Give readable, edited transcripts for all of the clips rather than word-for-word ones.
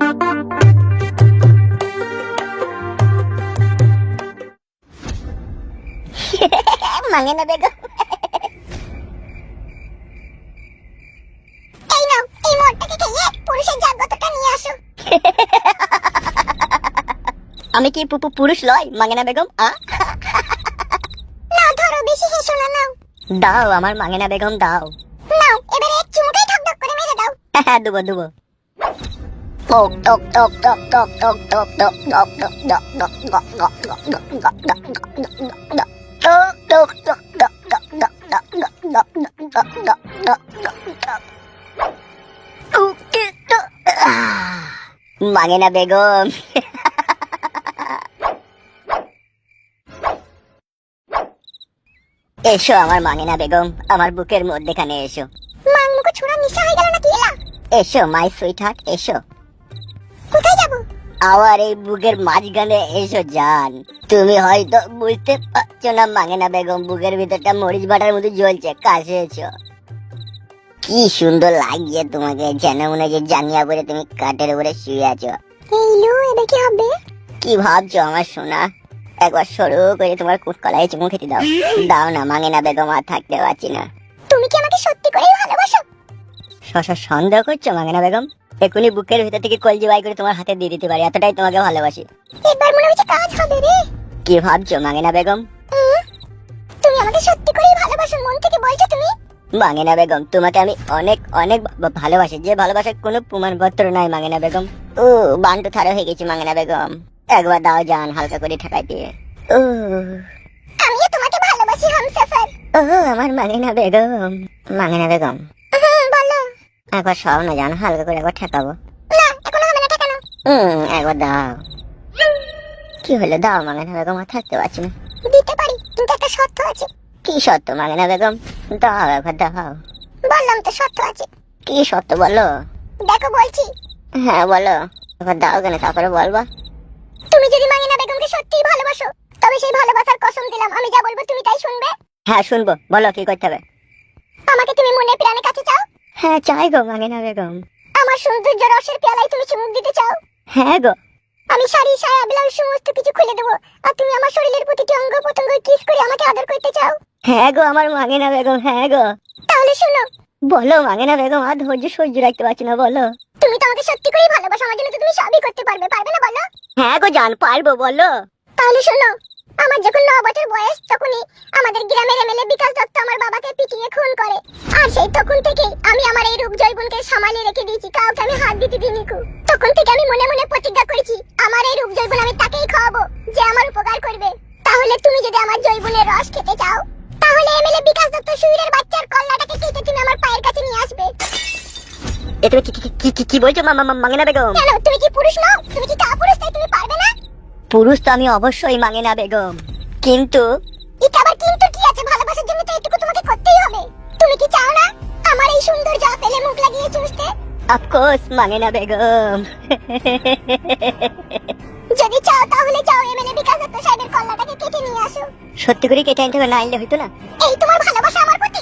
মাঙ্গেনা বেগম, এই নাও, এই মদটাকে খেয়ে পুরুষের জাগ্রতটা নিয়ে আসো। আমি কি পুরুষ লয় মাঙ্গেনা বেগম? না ধরো, বেশি হেসো না, নাও। দাও আমার মাঙ্গেনা বেগম, দাও। নাও, এবারে এক চুমুকেই ঠকঠক করে মেরে দাও। হ্যাঁ, দেবো দেবো। টক টক টক টক টক টক টক টক টক টক টক টক টক টক টক টক টক টক। মাঙ্গেনা বেগম, এসো আমার মাঙ্গেনা বেগম, আমার বুকের মধ্যেখানে এসো। মাংমুখো ছোড়া নিশা হয়ে গেল নাকি এলা? এসো মাই সুইট হার্ট, এসো। কোথায় যাব? আমার এই বুকের মাঝখানে এসো জান। তুমি হয়তো বুঝতে পারছো না মাঙ্গেনা বেগম, বুকের ভিতরটা মরিচ বাটার মতো জ্বলছে, কাছে এসো। কি সুন্দর লাগছে তোমাকে, যেন মনে হচ্ছে জাঙ্গিয়া পরে তুমি কাঠের উপরে শুয়ে আছো। এই লো, এটা কি হবে? কি ভাবছো আমার সোনা? একবার সরু করে তোমার কুটকলায় চুমু খেতে দাও। দাও না মাঙ্গেনা বেগম, আর থাকতে পারছি না। তুমি কি আমাকে সত্যি করেই ভালোবাসো? সন্দেহ করছো মাঙ্গেনা বেগম? এখনই বুকের ভিতর থেকে কলজি বাই করে তোমার হাতে দিয়ে দিতে পারি, এতটাই তোমাকে ভালোবাসি। এবার মনে হচ্ছে কাজ হবে রে। কি ভাবছো মাঙ্গেনা বেগম? তুমি আমাকে সত্যি করেই ভালোবাসো, মন থেকে বলছো তুমি? মাঙ্গেনা বেগম, তোমাকে আমি অনেক অনেক ভালোবাসি, যে ভালোবাসার কোনো প্রমাণপত্র নাই মাঙ্গেনা বেগম। ও বান্টু থারো হয়ে গেছি মাঙ্গেনা বেগম, একবার দাও জান হালকা করে ঠেকাই দিয়ে। আমিও তোমাকে ভালোবাসি হামসফর। ও আমার মাঙ্গেনা বেগম, মাঙ্গেনা বেগম বলো। একবার সব না জান, হালকা করে একবার ঠেকাবো। না, এখন হবে না ঠেকানো। একবার দাও। কি হলো, দাও মাঙ্গেনা বেগম, আর থাকতে পারছি না। দিতে পারি, কিন্তু একটা শর্ত আছে। কি শর্ত মাঙ্গেনা বেগম? দাও একবার দাও। বললাম তো শর্ত আছে। কি শর্ত বলো? দেখো বলছি। হ্যাঁ বলো, একবার দাও কেন, তারপরে বলবা। তুমি যদি মাঙ্গেনা বেগমকে সত্যিই ভালোবাসো, তবে সেই ভালোবাসার কসম দিলাম আমি যা বলবো তুমি তাই শুনবে। হ্যাঁ শুনবো, বলো কি করতে হবে। আমাকে তুমি মনে প্রাণে কাছে চাও? হ্যাঁ চাই গো মাঙ্গেনা বেগম। আমার সৌন্দর্য রসের পেয়ালায় তুমি চুমুক দিতে চাও? হ্যাঁ গো। আমি শাড়ি সায়া ব্লাউজ সমস্ত কিছু খুলে দেবো, আর তুমি আমার শরীরের প্রতিটি অঙ্গ প্রত্যঙ্গ কিস করে আমাকে আদর করতে চাও? হ্যাঁ গো আমার মাঙ্গেনা বেগম, হ্যাঁ গো। তাহলে শোনো। বলো মাঙ্গেনা বেগম, আর ধৈর্য সহ্য রাখতে পারছি না, বলো। তুমি তো আমাকে সত্যি করেই ভালোবাসো, আমার জন্য তো তুমি সবই করতে পারবে, পারবে না বলো? হ্যাঁ গো জান, পারবো, বলো। তাহলে শোনো, আমার যখন 9 বছর বয়স, তখনই আমাদের গ্রামের এমএলএ বিকাশ দত্ত আমার বাবাকে পিটিয়ে খুন করে। আর সেই তখন থেকেই আমি আমার এই রূপ জৈবনকে সামালে রেখে দিয়েছি, কাউকে আমি হাত দিতে দিইনি। তখন থেকে আমি মনে মনে প্রতিজ্ঞা করেছি, আমার এই রূপ জৈবন আমি তাকেই খাওয়াবো যে আমার উপকার করবে। তাহলে তুমি যদি আমার জৈবনের রস খেতে চাও, তাহলে এমএলএ বিকাশ দত্ত শুইরের বাচ্চার কল্লাটাকে কেটে তুমি আমার পায়ের কাছে নিয়ে আসবে। তুমি কি বলছো মাঙ্গেনা বেগম? কেন, তুমি কি পুরুষ নও? তুমি কি কাপুরুষ, তাই তুমি পারবে না? পুরুষ তো আমি অবশ্যই মাঙ্গেনা বেগম, কিন্তু এটা আবার কিন্তু কি আছে? ভালোবাসার জন্য তো এটুকু তোমাকে করতেই হবে। তুমি কি চাও না আমার এই সুন্দর জা পেলে মুখ লাগিয়ে চুষতে? অফ কোর্স মাঙ্গেনা বেগম। যদি চাও তাহলে যাও, এমএলএ বিকাশ দত্ত সাহেবের কল্লাটাকে কেটে নিয়ে আসো। সত্যি করে কেটে আনতে হবে, না আনলে হইতো না। এই তোমার ভালোবাসা আমার প্রতি?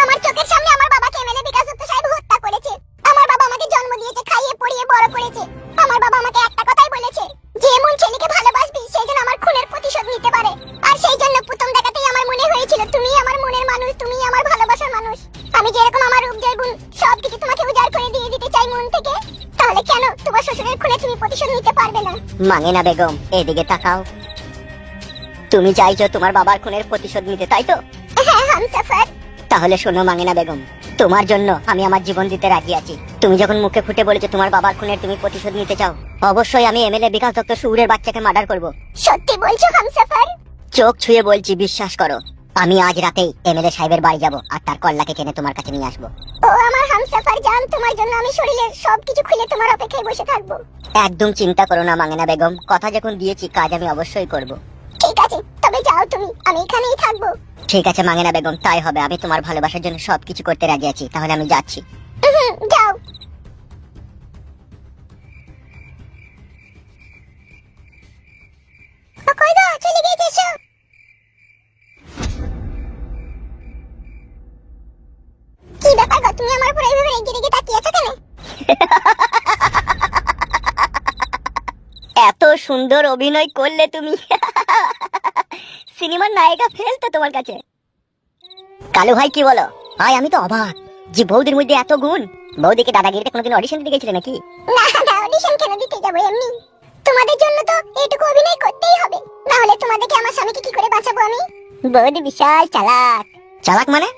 আমার চোখের সামনে আমার বাবাকে এমএলএ বিকাশ দত্ত সাহেব হত্যা করেছে। আমার বাবা আমাকে জন্ম দিয়েছে, খাইয়ে পড়িয়ে বড় করেছে। আমার বাবা আমাকে একটা কথাই বলেছে, যে এমন ছেলেকে ভালোবাসবি সে যেন আমার খুনের প্রতিশোধ নিতে পারে। আর সেই জন্য প্রথম দেখাতেই আমার মনে হয়েছিল তুমি আমার মনের মানুষ, তুমি আমার ভালোবাসার মানুষ। আমি যেরকম আমার রূপ জৈবন সবকিছু তোমাকে উজাড় করে দিয়ে দিতে চাই মন থেকে, তাহলে কেন তোমার শ্বশুরের খুনে তুমি প্রতিশোধ নিতে পারবে না? মাঙ্গেনা বেগম এদিকে তাকাও। তুমি চাইছো তোমার বাবার খুনের প্রতিশোধ নিতে, তাই তো? হ্যাঁ হামসফর। তাহলে শোনো মাঙ্গেনা বেগম, তোমার জন্য আমি আমার জীবন দিতে রাজি আছি। তুমি যখন মুখে ফুটে বলেছো তোমার বাবার খুনের তুমি প্রতিশোধ নিতে চাও, অবশ্যই আমি এমএলএ বিকাশ দত্ত শুউরের বাচ্চাকে মার্ডার করব। সত্যি বলছো হামসফর? চোখ ছুঁয়ে বলছি, বিশ্বাস করো। আমি আজ রাতেই এমএলএ সাহেবের বাড়ি যাব, আর তার কল্লাকে কিনে তোমার কাছে নিয়ে আসবো। ও আমার হামসফর জান, তোমার জন্য আমি শরীরের সবকিছু খুলে তোমার অপেক্ষায় বসে থাকবো। একদম চিন্তা করো না মাঙ্গেনা বেগম, কথা যখন দিয়েছি কাজ আমি অবশ্যই করব। ঠিক আছে, তবে যাও তুমি, আমি এখানেই থাকবো। ঠিক আছে মাঙ্গেনা বেগম, তাই হবে। আমি তোমার ভালোবাসার জন্য সবকিছু করতে রাজি আছি, তাহলে আমি যাচ্ছি। যাও। কই গো, চলে গেছো? কি ব্যাপার গো, তুমি আমার উপর এইভাবে রেগে রেগে তাকিয়ে আছো কেন? সুন্দর অভিনয় করলে তুমি। সিনেমার নায়িকা ফেল তো তোমার কাছে। কালু ভাই কি বলো? ভাই আমি তো অবাক যে বৌদির মধ্যে এত গুণ। বৌদিকে দাদাগিরিতে কোনোদিন অডিশন দিতে গেছিলে নাকি? না না, অডিশন কেন দিতে যাবো, এমনি তোমাদের জন্য তো এইটুকু অভিনয় করতেই হবে, না হলে তোমাদেরকে আমার স্বামীকে কি করে বাঁচাবো আমি? বৌদি বিশাল চালাক। চালাক মানে?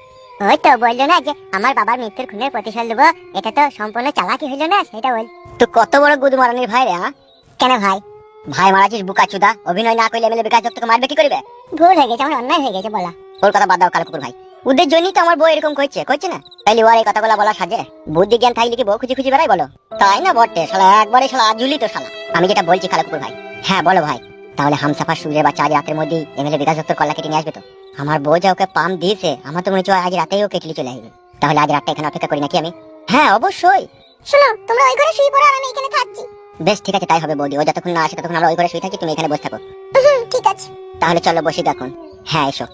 ওই তো বললো না যে আমার বাবার মৃত্যুর খুনের প্রতিশোধ দেবো, এটা তো সম্পূর্ণ চালাকি হইলো না, সেটা বল। তো কত বড় গুদ মারানির ভাই রে? কেন ভাই? ভাই মারাছিস বুকাচুদা, অভিনয় না করলে এমএলএ বিকাশ দত্তকে মারবে কি করবে? ভুল হয়ে গেছে, আমার অন্যায় হয়ে গেছে বলা। ওর কথা বাদ দাও কালো কুকুর ভাই, ওদের জন্যই তো আমার বউ এরকম করছে না? তাইলে ওর এই কথাগুলো বলা সাজে? বুদ্ধি জ্ঞান থাকলে কি বউ খুঁজি খুঁজি বেড়াই বলো? তাই না বটে শালা, একবারে শালা আজুলি তো শালা। আমি যেটা বলছি কালো কুকুর ভাই। হ্যাঁ বলো ভাই। তাহলে হামসাফার সুরের বাচ্চা আজ রাতের মধ্যেই এমএলএ বিকাশ দত্তর কল্লা কেটে নিয়ে আসবে তো? আমার বউ যা ওকে পাম দিয়েছে, আমার তো মনে হচ্ছে আজ রাতেই ও কেটলি চলে আসবে। তাহলে আজ রাতটা এখানে অপেক্ষা করি নাকি আমি? হ্যাঁ অবশ্যই। শোনো, তোমরা ওই ঘরে শুয়ে পড়ো আর আমি এখানে থাকছি। বেশ ঠিক আছে, তাই হবে বৌদি। ও যতক্ষণ না আসে ততক্ষণ আমরা ওই ঘরে শুয়ে থাকি, তুমি এখানে বসে থাকো। ঠিক আছে। তাহলে চলো বসি এখন। হ্যাঁ এসো।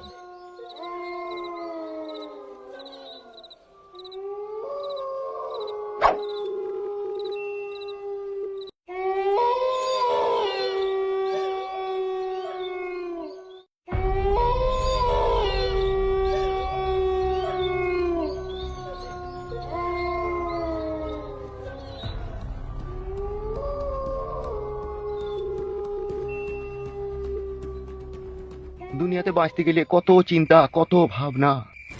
দুনিয়াতে বাঁচতে গেলে কত চিন্তা, কত ভাবনা।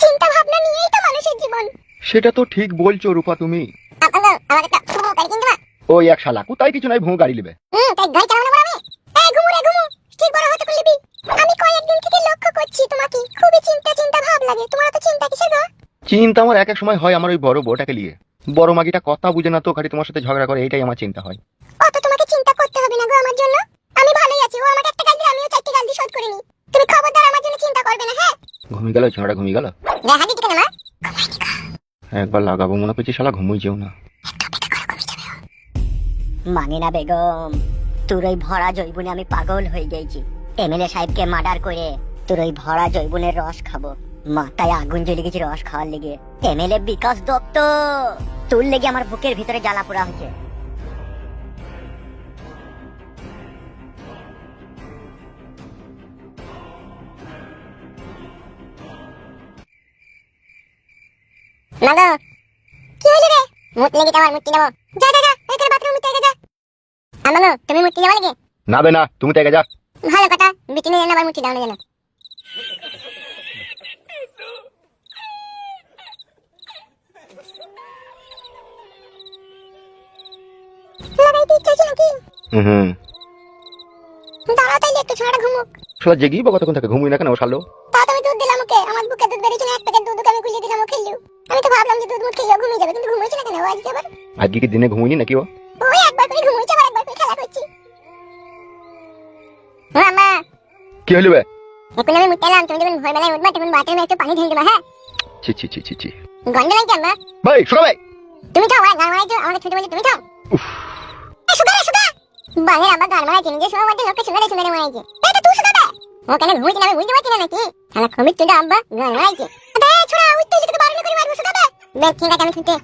চিন্তা ভাবনা নিয়েই তো মানুষের জীবন। সেটা তো ঠিক বলছো রূপা তুমি। আমাকে একটা গাড়ি কিনতে না? ওই এক শালা কোথায় কিছু নাই, ভুঁ গাড়ি নেবে। তাই গাড়ি চালাবো না আমি। এই ঘুমু রে ঘুমু, ঠিক বড় হতে করলিবি। আমি কয়েকদিন থেকে লক্ষ্য করছি তোমাকে খুবই চিন্তা ভাব লাগে। তোমার তো চিন্তা কিসের গো? চিন্তা আমার এক এক সময় হয় আমার ওই বড় বউটাকে নিয়ে। বড় মাগিটা কথা বুঝে না তো, খালি তোমার সাথে ঝগড়া করে, এটাই আমার চিন্তা হয়। অত তোমাকে চিন্তা করতে হবে না গো আমার জন্য। আমি ভালোই আছি। ও আমাকে একটা গাল দিলে আমিও চারটি গাল দিয়ে শোধ করে নি। তুমি খবরদার আমার জন্য চিন্তা করবে না, হ্যাঁ? ঘুমিয়ে গেল ঝগড়া, ঘুমিয়ে গেল। দেখা দিতে কেন মা? একবার লাগাবো মনে করছি, শালা ঘুমোই যেও না। মানিনা বেগম, তোর ওই ভরা জৈবনে আমি পাগল হয়ে গেছি। এমএলএ সাহেবকে মার্ডার করে তোর ওই ভরা জৈবনের রস খাবো। মাথায় আগুন জ্বলে গেছে রস খাওয়ার লেগে। এমএলএ বিকাশ দত্ত, তোর লেগে আমার বুকের ভিতরে জ্বালা পোড়া হচ্ছে। নাগো, কি হইলো রে? মুত লেগে আমার মুতি নেবো। যা যা যা, এখানে বাথরুম মুতি যা। আমানো, তুমি মুতি নেবা লাগে? না বে না, তুমি তো এগে যা। ভালো কথা, বিটিনে যেন আবার মুতি দাও না যেন। লাগাইতে ইচ্ছা হচ্ছে নাকি? হুম। দাঁড়াও তাইলে একটু, ছোড়াটা ঘুমুক। শালা জেগেই বা কতক্ষণ থাকে, ঘুমোই না কেন ও শালো? তা তুমি দুধ দিলাম ওকে, আমার বুকে দুধ বেরিয়েছে না, এক প্যাকেট দুধ ওকে আমি গুলিয়ে দিলাম, ও খেললো। আমি তো ভাবলাম যে দুধ মুখ খেলে ঘুমিয়ে যাবে, কিন্তু ঘুমিয়েছে না কেন ও আজকে আবার? আজকে কি দিনে ঘুমোইনি নাকি ও? ওই একবার করে ঘুমিয়েছে, আবার একবার করে খেলা করছি। মামা, কি হলো বে? এখন আমি মুতে এলাম, তুমি যখন ভোরবেলায় উঠবা তখন বাথরুমে একটু পানি ঢেলে দেবা, হ্যাঁ? ছি ছি ছি ছি ছি। গন্ধ লাগছে আম্মা। ভাই শোনো ভাই। তুমি খাও, গান মারাইছো আমাকে ছুটি বলছি, তুমি খাও। সুগা সুগা, বাঙের আবার গান মারাইছে, নিজের সময় মধ্যে লোককে শুনে মারাইছে। এটা তুই সুগা দে। ও কেন ঘুমিয়েছে না আমি বুঝতে পারছি না নাকি? শালা খমির তুই আব্বা গান মারাইছে। আবে ছোড়া, উঠতে লিখে তো বারণ করে মারবো সুগা দে। বেশ ঠিক আছে, আমি ছুটে।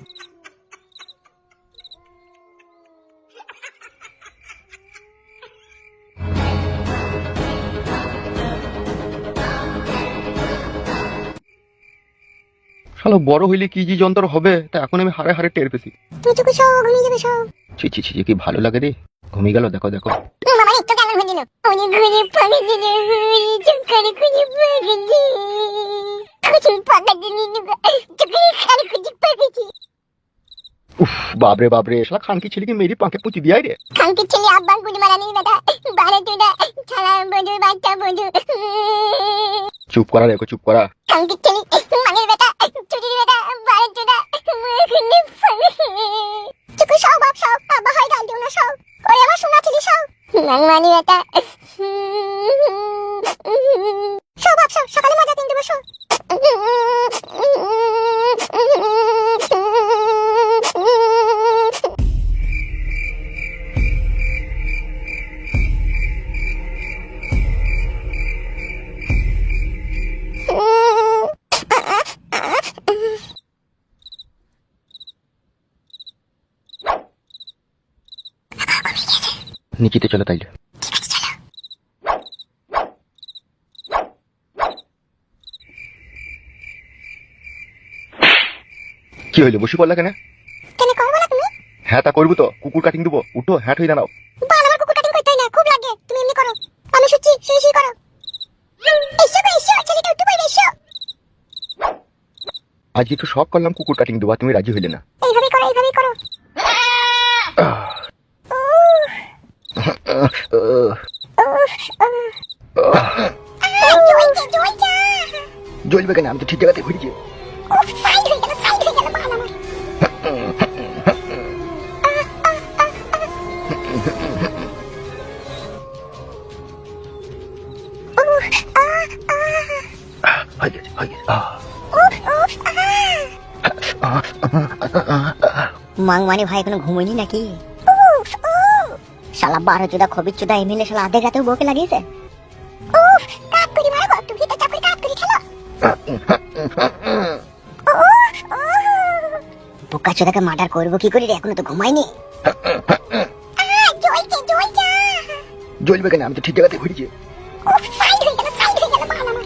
শালা বড় হইলে কি যে যন্ত্র হবে তা এখন আমি হারে হারে টের পেছি। তুই চুপ সও, ঘুমিয়ে যাবে সও। ছি ছি ছি, কি ভালো লাগে রে। ঘুমিয়ে গেল, দেখো দেখো। মামা একটু কেমন হয়ে দিল? ওই ঘুরে পাগে দিলে চুকারে খুঁজে পাগে দি। খুঁজে পাগে দিলি নুগা, চুকারে খারে খুঁজে পাগে দি। উফ বাবরে বাবরে, শালা খানকি ছেলেকে মেরি পাকে পুঁতি দিয়াই রে। খানকি ছেলে আব্বা গুলি মারানি বেটা, বারে তুদা ছাড়া বন্ধু বাচ্চা বন্ধু। চুপ করা রেখো, চুপ করা। খানকি ছেলে মানের বেটা, চুরির বেটা, বারে তুদা মুখনে ফাগে। চুকু সও বাপ সও, আব্বা হয় গাল দিও না সও। ওরে আমার সোনা ছেলে সও। মানমানি বেটা। সও বাপ সও, সকালে মজা কিনতে বসো। নিচেতে চলো তাইলে। কি হইলো, বসে পড়লা কেন? কেন করবো না তুমি? হ্যাঁ তা করবো তো, কুকুর কাটিং দেবো, উঠো হ্যাট হয়ে দাঁড়াও। বাল, আমার কুকুর কাটিং করতে হয় না, খুব লাগে, তুমি এমনি করো। আমি শুচ্ছি, শুই করো। এসো গো এসো, ছেলেটা উঠে পড়ে এসো। আজকে তো সব করলাম কুকুর কাটিং দেবো, তুমি রাজি হইলে না। এইভাবে করো, এইভাবে করো। জ্বলবে কেন, আমি তো ঠিক জায়গাতে ঘুরেছি। সাইড হয়ে গেল, সাইড হয়ে গেল, বাল আমার। মাংমানি ভাই এখনো ঘুমোয়নি নাকি? শালা 12 চোদা খবির চোদা এমএলএ শালা আধে রাতেও বউকে লাগিয়েছে। কাট করি মারবো, তুমি ভিতর চাপ করে কাট করি খেলো। বোকা চোদাকে মার্ডার করবো কি করি রে, এখনো তো ঘুমাইনি। জ্বলবে কেন, আমি তো ঠিক জায়গাতে ঘুরেছি। সাইড হয়ে গেল, সাইড হয়ে গেল, বাল আমার।